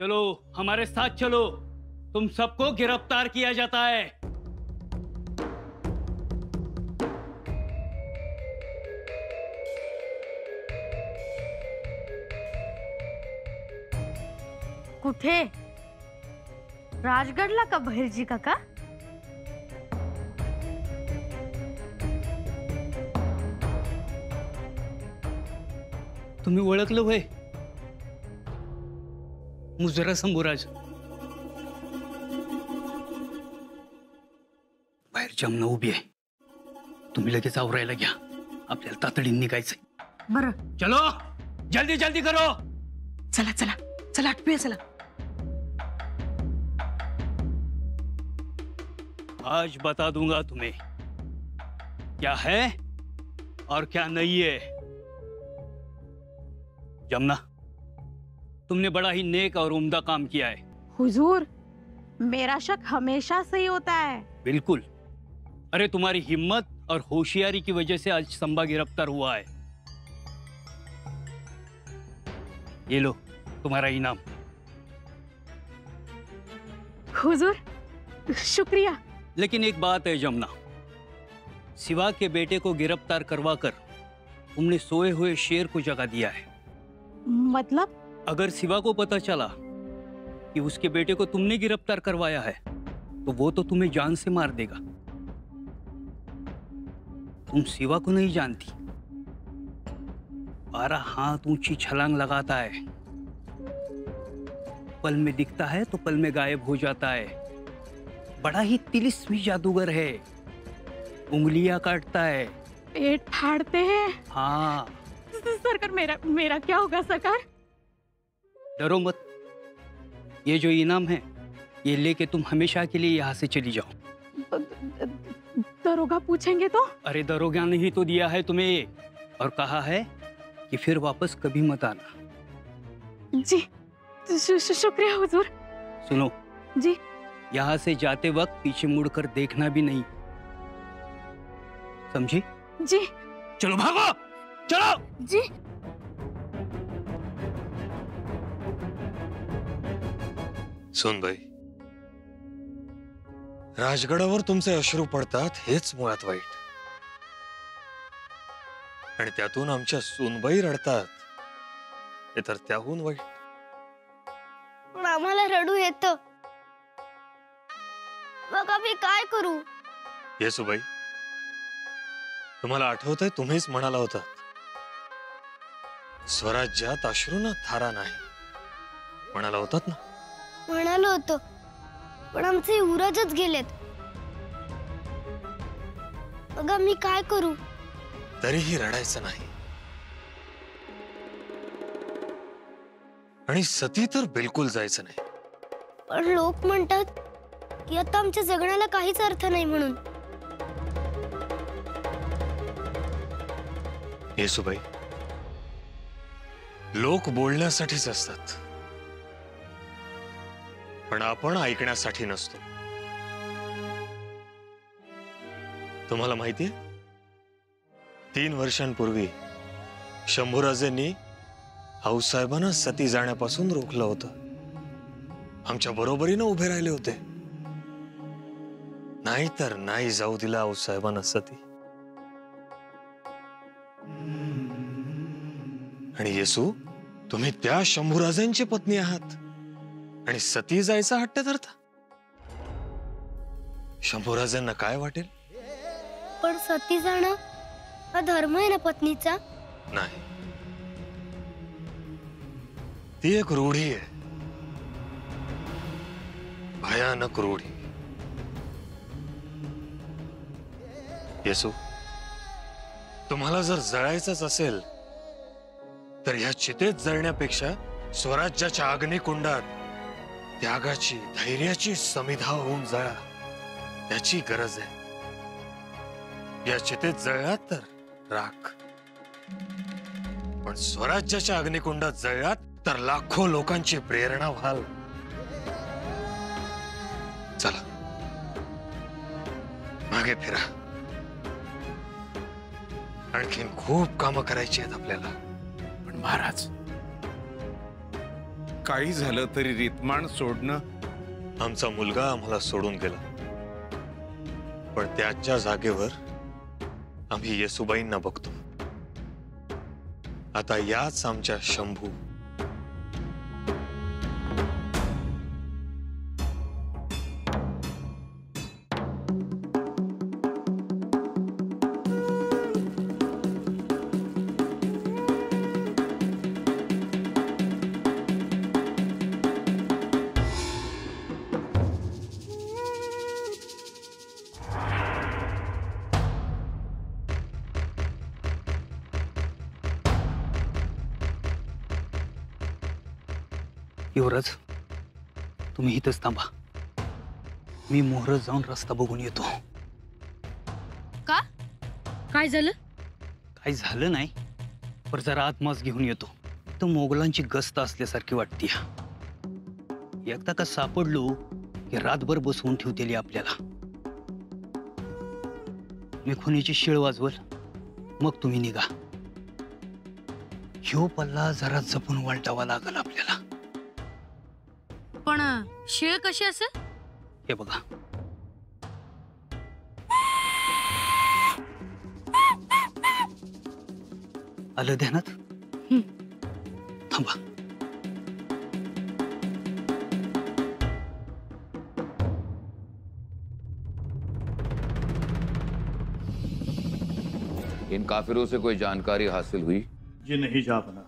चलो हमारे साथ चलो, तुम सबको गिरफ्तार किया जाता है। कुठे? राजगडला का बहिर्जी काका? तुम्ही ओळखलं होय? मुजरा शंभूराज. बाहेर जमना उभी आहे. तुम्ही लगेच आवरायला घ्या, आपल्याला तातडीने निघायचंय. बरं. चलो जल्दी जल्दी करो. चला चला चला आटपूया चला. आज बता दूंगा तुम्हें क्या है और क्या नहीं है. जमुना, तुमने बड़ा ही नेक और उम्दा काम किया है. हुजूर, मेरा शक हमेशा सही होता है. बिल्कुल. अरे तुम्हारी हिम्मत और होशियारी की वजह से आज संबा गिरफ्तार हुआ है. ये लो तुम्हारा इनाम. हुजूर, शुक्रिया. लेकिन एक बात है जमुना, सिवा के बेटे को गिरफ्तार करवाकर तुमने सोए हुए शेर को जगा दिया है. मतलब? अगर सिवा को पता चला कि उसके बेटे को तुमने गिरफ्तार करवाया है तो वो तो तुम्हें जान से मार देगा. तुम सिवा को नहीं जानती. 12 हाथ ऊंची छलांग लगाता है, पल में दिखता है तो पल में गायब हो जाता है. बड़ा ही तिलिस्मी जादूगर है, उंगलियां काटता है, पेट फाड़ते हैं. हाँ. सरकार, मेरा क्या होगा सरकार? डरो मत. ये जो इनाम है ये लेके तुम हमेशा के लिए यहाँ से चली जाओ. दरोगा पूछेंगे तो? अरे दरोगा ने ही तो दिया है तुम्हें और कहा है कि फिर वापस कभी मत आना. जी शुक्रिया हुजूर. सुनो जी. यहाँ से जाते वक्त पीछे मुड़कर देखना भी नहीं, समझी? जी. चलो भागो, चलो. जी. सोनबाई, राजगडावर तुमचे अश्रू पडतात हेच मुळात वाईट, आणि त्यातून आमच्या सोनबाई रडतात हे तर त्याहून वाईट. पण आम्हाला रडू येतं, मग आम्ही काय करू? येसूबाई, तुम्हाला आठवतंय तुम्हीच म्हणाला होता स्वराज्यात अश्रूंना थारा नाही, म्हणाला होतात ना? म्हणालो होतो, पण आमचे युवराजच गेलेत. मग आम्ही काय करू? तरीही रडायचं नाही. आणि सती तर बिलकुल जायचं नाही. पण लोक म्हणतात की आता आमच्या जगण्याला काहीच अर्थ नाही म्हणून. येसूबाई, लोक बोलण्यासाठीच असतात, पण आपण ऐकण्यासाठी नसतो. तुम्हाला माहितीये, 3 वर्षांपूर्वी शंभूराजेंनी आऊसाहेबांना सती जाण्यापासून रोखलं होतं. आमच्या बरोबरीनं उभे राहिले होते, नाहीतर नाही जाऊ दिला आऊसाहेबांना सती. आणि येसू, तुम्ही त्या शंभूराजेंची पत्नी आहात आणि सती जायचा हट्ट धरता. शंभूराजेंना काय वाटेल? पण सती जाणं हा धर्म आहे ना पत्नीचा? नाही, ती एक रूढी आहे, भयानक रूढी. येसू, तुम्हाला जर जळायचंच असेल तर ह्या चितेत जळण्यापेक्षा स्वराज्याच्या अग्निकुंडात त्यागाची, धैर्याची समिधा होऊन जळा, त्याची गरज आहे. या चितेत जळलात तर राख, पण स्वराज्याच्या अग्निकुंडात जळलात तर लाखो लोकांची प्रेरणा व्हाल. चला मागे फिरा, आणखीन खूप कामं करायची आहेत आपल्याला. पण महाराज, काही झालं तरी रीतमान सोडणं. आमचा मुलगा आम्हाला सोडून गेला, पण त्याच्या जागेवर आम्ही येसुबाईंना बघतो. आता याच आमच्या शंभू. युवराज, तुम्ही इथंच थांबा. मी मोहरत जाऊन रस्ता बघून येतो. का? काय झालं? काही झालं नाही, पण जरा आत्मास घेऊन येतो. तर मोगलांची गस्त असल्यासारखी वाटते. एकदा का सापडलो की रातभर बसवून ठेवतेली आपल्याला. मी खुनीची शिळ वाजवल, मग तुम्ही निघा. ह्यो पल्ला जरा जपून वालटावा लागल आपल्याला. पण शिळ कशी असेल? हे बघा, आलं ध्यानात? थांबा. इन काफिरों से कोई जानकारी हासिल हुई? जी नहीं जहापना.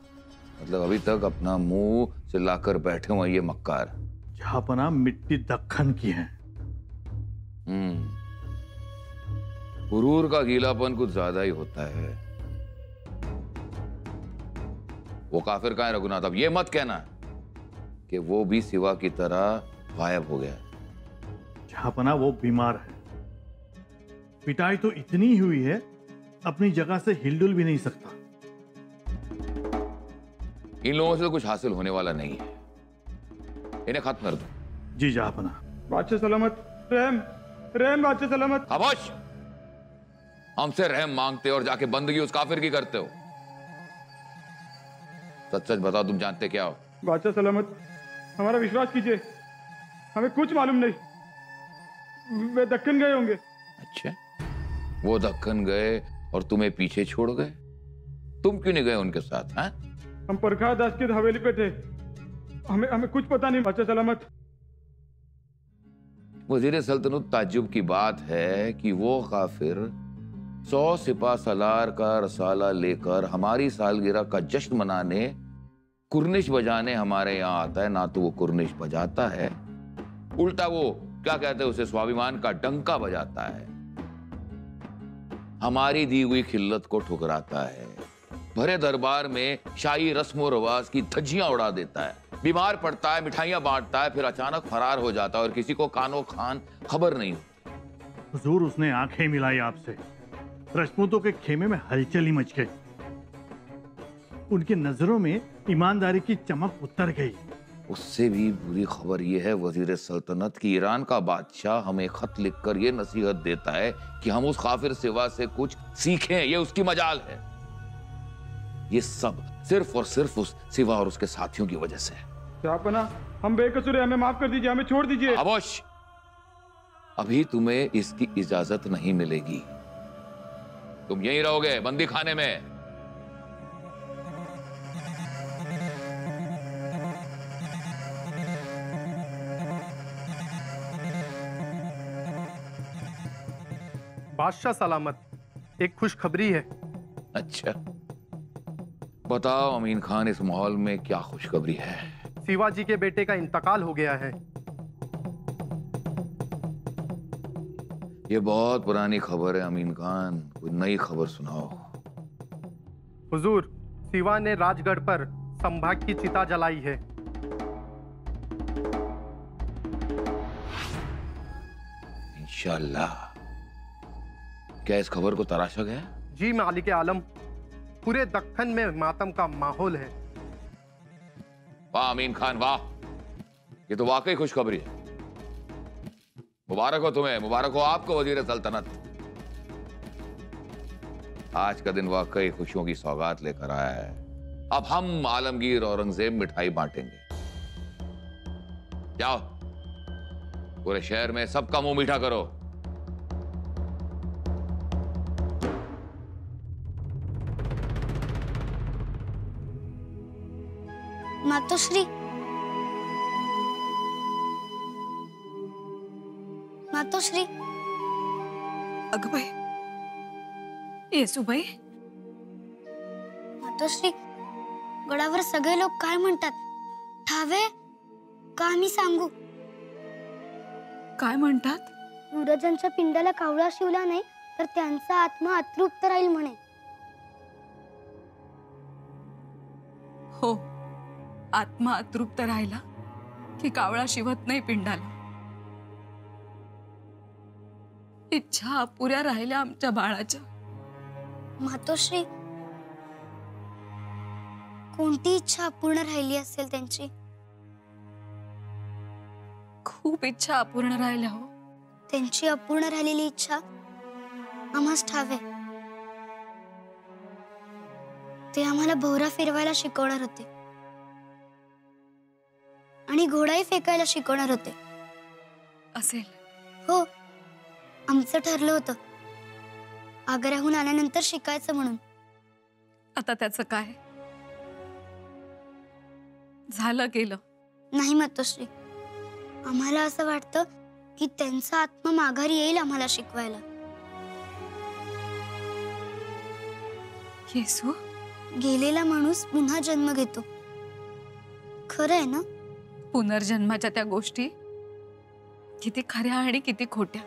मतलब अभी तक अपना मुंह चिल्लाकर बैठे हुए ये मक्कार. जहापना मिट्टी दक्खन की है. गुरूर का गीलापन कुछ ज्यादा ही होता है. वो काफिर कहाँ है रघुनाथ? अब ये मत कहना कि वो भी सिवा की तरह गायब हो गया. जहापना वो बीमार है. पिटाई तो इतनी हुई है अपनी जगह से हिलडुल भी नहीं सकता. इन लोगों से कुछ हासिल होने वाला नहीं है. इन्हें खत्म कर दो. जी जहापना. बादशाह सलामत. रहम रहम बादशाह सलामत. खामोश. हमसे रहम मांगते और जाके बंदगी उस काफिर की करते हो. सच सच बताओ, तुम जानते क्या हो? बादशाह सलामत, हमारा विश्वास कीजिए, हमें कुछ मालूम नहीं. वे दक्कन गए होंगे. अच्छा, वो दक्कन गए और तुम्हें पीछे छोड़ गए? तुम क्यों नहीं गए उनके साथ? हैं? हम परखा दास की हवेली पे थे. हमें कुछ पता नहीं बादशाह सलामत. वजीर सल्तनत, ताज्जुब की बात है कि वो काफिर 100 सिपा सलार का रसाला लेकर हमारी सालगिरह का जश्न मनाने कुर्निश बजाने हमारे यहाँ आता है. ना तो वो कुर्निश बजाता है, उल्टा वो क्या कहते हैं उसे, स्वाभिमान का डंका बजाता है. हमारी दी हुई खिल्लत को ठुकराता है. भरे दरबार में शाही रस्म रवाज की धज्जियां उड़ा देता है. बीमार पड़ता है, मिठाइयां बांटता है, फिर अचानक फरार हो जाता है और किसी को कानो खान खबर नहीं होती. हुजूर, उसने आंखें मिलाई आपसे. राजपूतों के खेमे में हलचल ही मच गई. उनकी नजरों में ईमानदारी की चमक उतर गई. उससे भी बुरी खबर यह है वजीर सल्तनत की ईरान का बादशाह हमें खत लिखकर यह नसीहत देता है कि हम उस काफिर सिवा से कुछ सीखें. ये उसकी मजाल है. ये सब सिर्फ और सिर्फ उस सिवा और उसके साथियों की वजह से. जहापना, हम बेकसूर हैं, हमें माफ कर दीजिए, हमें छोड़ दीजिए. खामोश. अभी तुम्हें इसकी इजाजत नहीं मिलेगी. तुम यहीं रहोगे बंदी खाने में. बादशाह सलामत, एक खुशखबरी है. अच्छा, बताओ अमीन खान, इस माहौल में क्या खुशखबरी है? शिवाजी के बेटे का इंतकाल हो गया है. ये बहुत पुरानी खबर है अमीन खान, कोई नई खबर सुनाओ. हुजूर, शिवा ने राजगढ़ पर संभाग की चिता जलाई है. इंशाल्लाह. क्या इस खबर को तराशा गया? जी मालिक आलम, पूरे दक्कन में मातम का माहौल है. वाह अमीन खान वाह, ये तो वाकई खुशखबरी है. मुबारक हो तुम्हें, मुबारक हो आपको वजीर सल्तनत. आज का दिन वाकई खुशियों की सौगात लेकर आया है. अब हम आलमगीर औरंगजेब मिठाई बांटेंगे. जाओ, पूरे शहर में सबका मुंह मीठा करो। मातोश्री, मातोश्री, अगं बाई, येसूबाई, मातोश्री, गडावर सगळे लोक काय म्हणतात? ठावे का आम्ही सांगू? काय म्हणतात? युवराजांच्या पिंडाला कावळा शिवला नाही तर त्यांचा आत्मा अतृप्त राहील म्हणे. हो, आत्मा अतृप्त राहिला की कावळा शिवत नाही पिंडाला. इच्छा अपुऱ्या राहिल्या आमच्या बाळाच्या. मातोश्री, कोणती इच्छा अपूर्ण राहिली असेल त्यांची? खूप इच्छा अपूर्ण राहिल्या हो. त्यांची अपूर्ण राहिलेली इच्छा आम्हास ठावे. ते आम्हाला भोवरा फिरवायला शिकवणार होते आणि घोडाही फेकायला शिकवणार होते. असेल. हो, आमचं ठरलं होतं आग्र्याहून आल्यानंतर शिकायचं म्हणून. आता त्याचं काय झालं गेलं? नाही मातोश्री, आम्हाला असं वाटतं की त्यांचा आत्मा माघारी येईल आम्हाला शिकवायला. येसू, गेलेला माणूस पुन्हा जन्म घेतो, खरं आहे ना? पुनर्जन्माच्या त्या गोष्टी किती खऱ्या आणि किती खोट्या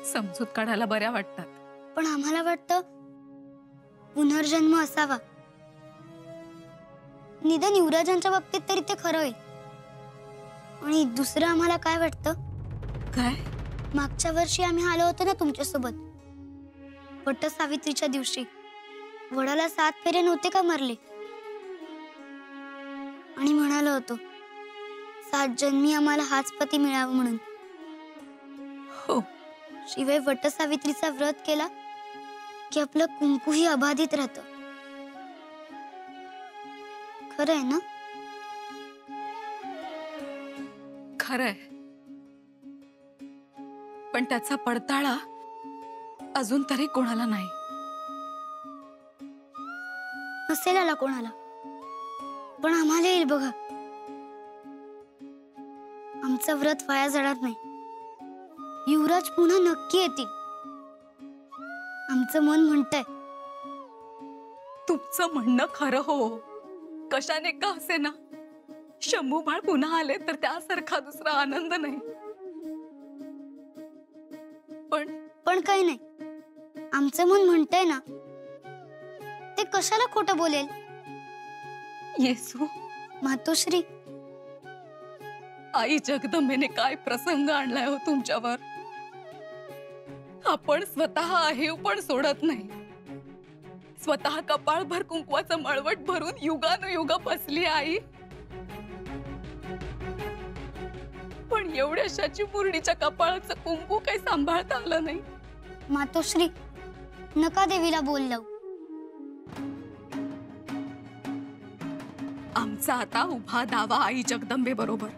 समजूत काढायला बऱ्या वाटतात. पण आम्हाला वाटतं पुनर्जन्म असावा. निदान युवराजांच्या बाबतीत तरी ते खरं होईल. आणि दुसरं आम्हाला काय वाटतं? काय? मागच्या वर्षी आम्ही आलो होतो ना तुमच्यासोबत, वट सावित्रीच्या दिवशी. वडाला 7 फेरे नव्हते का मारले? आणि म्हणालो होतो 7 जन्मी आम्हाला हाच पती मिळावा म्हणून. हो. शिवाय वट सावित्रीचा व्रत केला की आपलं कुंकूही अबाधित राहतं. खरं आहे ना? खरंय, पण त्याचा पडताळा अजून तरी कोणाला नाही. नसेल आला कोणाला, पण आम्हाला येईल बघा. आमचं व्रत वाया जाणार नाही. युवराज पुन्हा नक्की येतील, आमचं मन म्हणतंय. तुमचं म्हणणं खरं हो, कशाने का असे ना. शंभू बाळ पुन्हा आले तर त्यासारखा दुसरा आनंद नाही. पण काही नाही, आमचं मन म्हणतंय ना. ते कशाला खोटं बोलेल? येसू, मातोश्री, आई जगदंबेने काय प्रसंग आणलाय हो तुमच्यावर. आपण स्वतः आहे पण सोडत नाही. स्वतः कपाळभर कुंकवाचं मळवट भरून युगानुयुग बसली आई. पण एवढ्याशाची मुरडीच्या कपाळाचं कुंकू काही सांभाळता आलं नाही. मातोश्री, नका देवीला बोल लावू. आमचा आता उभा दावा आई जगदंबे बरोबर.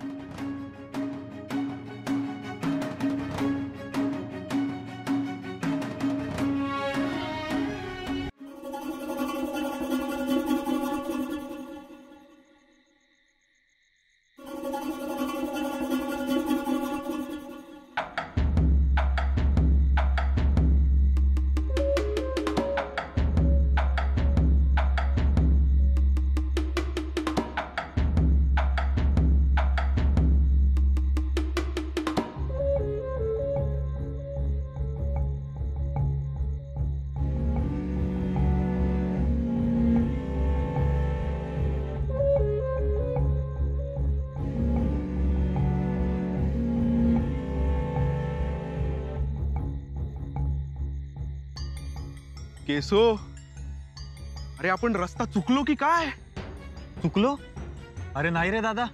केसो, अरे आपण रस्ता चुकलो की काय? चुकलो? अरे नाही रे दादा,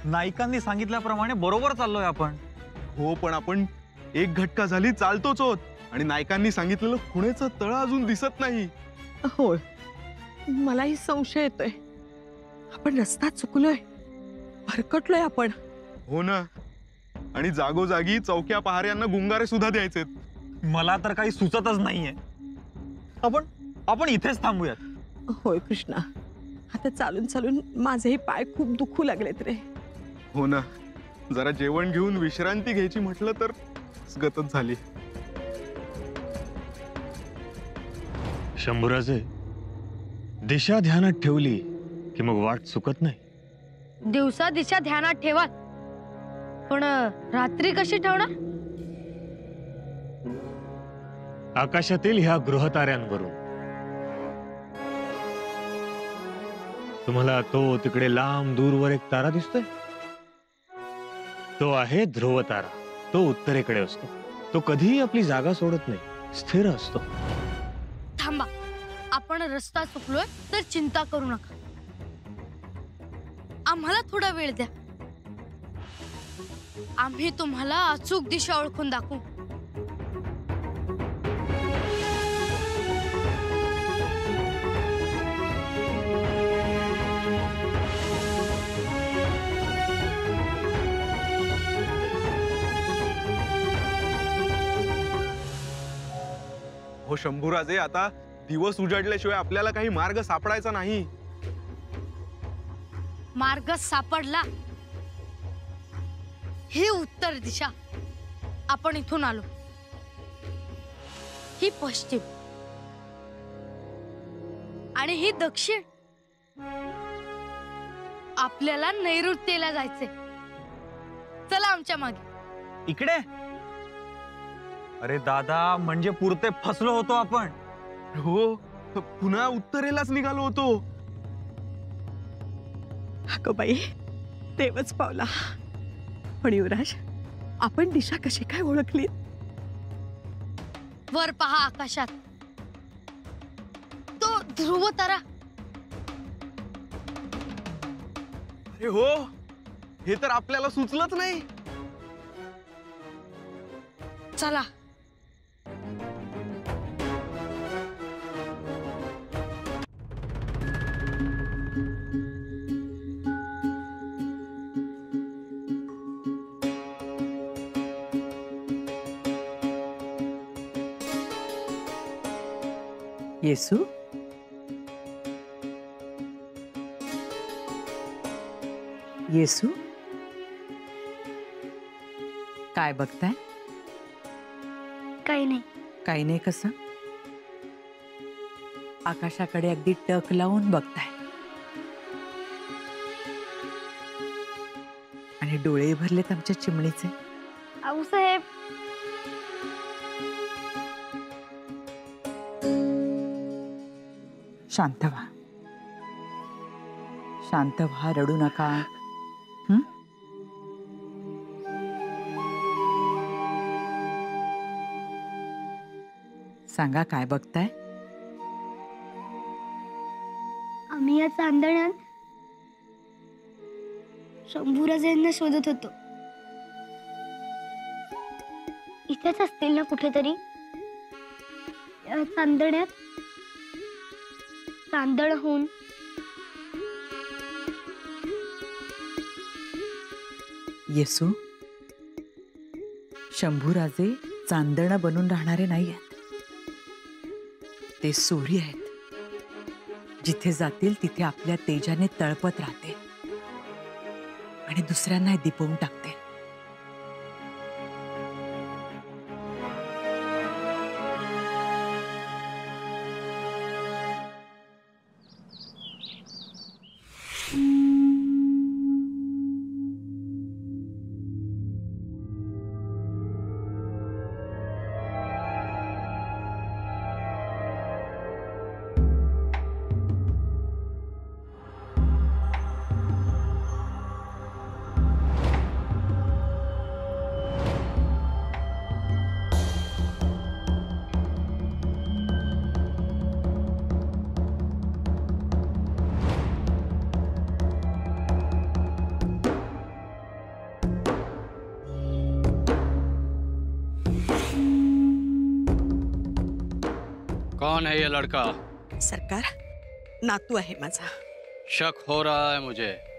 नायिकांनी सांगितल्याप्रमाणे बरोबर चाललोय आपण. हो, पण आपण एक घटका झाली चालतोच होत आणि नायकांनी सांगितलेलं खुणेचं तळ अजून दिसत नाही. होय, मलाही संशय येतोय. आपण रस्ता चुकलोय, भरकटलोय आपण. हो ना, आणि जागोजागी चौक्या पहाऱ्यांना गुंगारे सुद्धा द्यायचेत. मला तर काही सुचतच नाहीये. आपण इथेच थांबूयात. होय कृष्णा, आता चालून चालून माझेही पाय खूप दुखू लागलेत रे. हो ना, जरा जेवण घेऊन विश्रांती घ्यायची म्हटलं तर गतच झाली. शंभूराजे, दिशा ध्यानात ठेवली की मग वाट चुकत नाही. दिवसा दिशा ध्यानात ठेवा, पण रात्री कशी ठेवणार? आकाशातील ह्या गृहताऱ्यांवरून. तुम्हाला तो तिकडे लांब दूरवर एक तारा दिसतोय? तो आहे ध्रुव तारा. तो उत्तरेकडे असतो. तो कधीही आपली जागा सोडत नाही, स्थिर असतो. थांबा, आपण रस्ता चुकलोय तर चिंता करू नका. आम्हाला थोडा वेळ द्या. आम्ही तुम्हाला अचूक दिशा ओळखून दाखवू. हो शंभूराजे, आता दिवस उजाडल्याशिवाय आपल्याला काही मार्ग सापडायचा नाही. मार्ग सापडला. ही उत्तर दिशा. आपण इथून आलो. ही पश्चिम आणि ही दक्षिण. आपल्याला नैऋत्येला जायचे. चला आमच्या मागे. इकडे? अरे दादा, म्हणजे पुरते फसलो होतो आपण. हो, पुन्हा उत्तरेलाच निघालो होतो. अगं बाई, देवच पावला. पण युवराज, आपण दिशा कशी काय ओळखली? वर पहा आकाशात, तो ध्रुव तारा. अरे हो, हे तर आपल्याला सुचलंच नाही. चला. येसू, येसू, काय बघताय? काही नाही. काही नाही कसं? आकाशाकडे अगदी टक लावून बघताय आणि डोळे भरलेत आमच्या चिमणीचे. आऊसाहेब, शांत व्हा, शांत व्हा, रडू नका. सांगा, काय बघताय? आम्ही या चांदण्यात शंभूराजांना शोधत होतो. इथेच असतील ना कुठेतरी या चांदण्यात. चांदण होऊन येसू, शंभूराजे चांदणं बनून राहणारे नाही आहेत. ते सूर्य आहेत. जिथे जातील तिथे आपल्या तेजाने तळपत राहते आणि दुसऱ्यांना दिपवून टाकते. कौन है ये लड़का? सरकार, नातू आहे माझा. शक हो रहा है मुझे।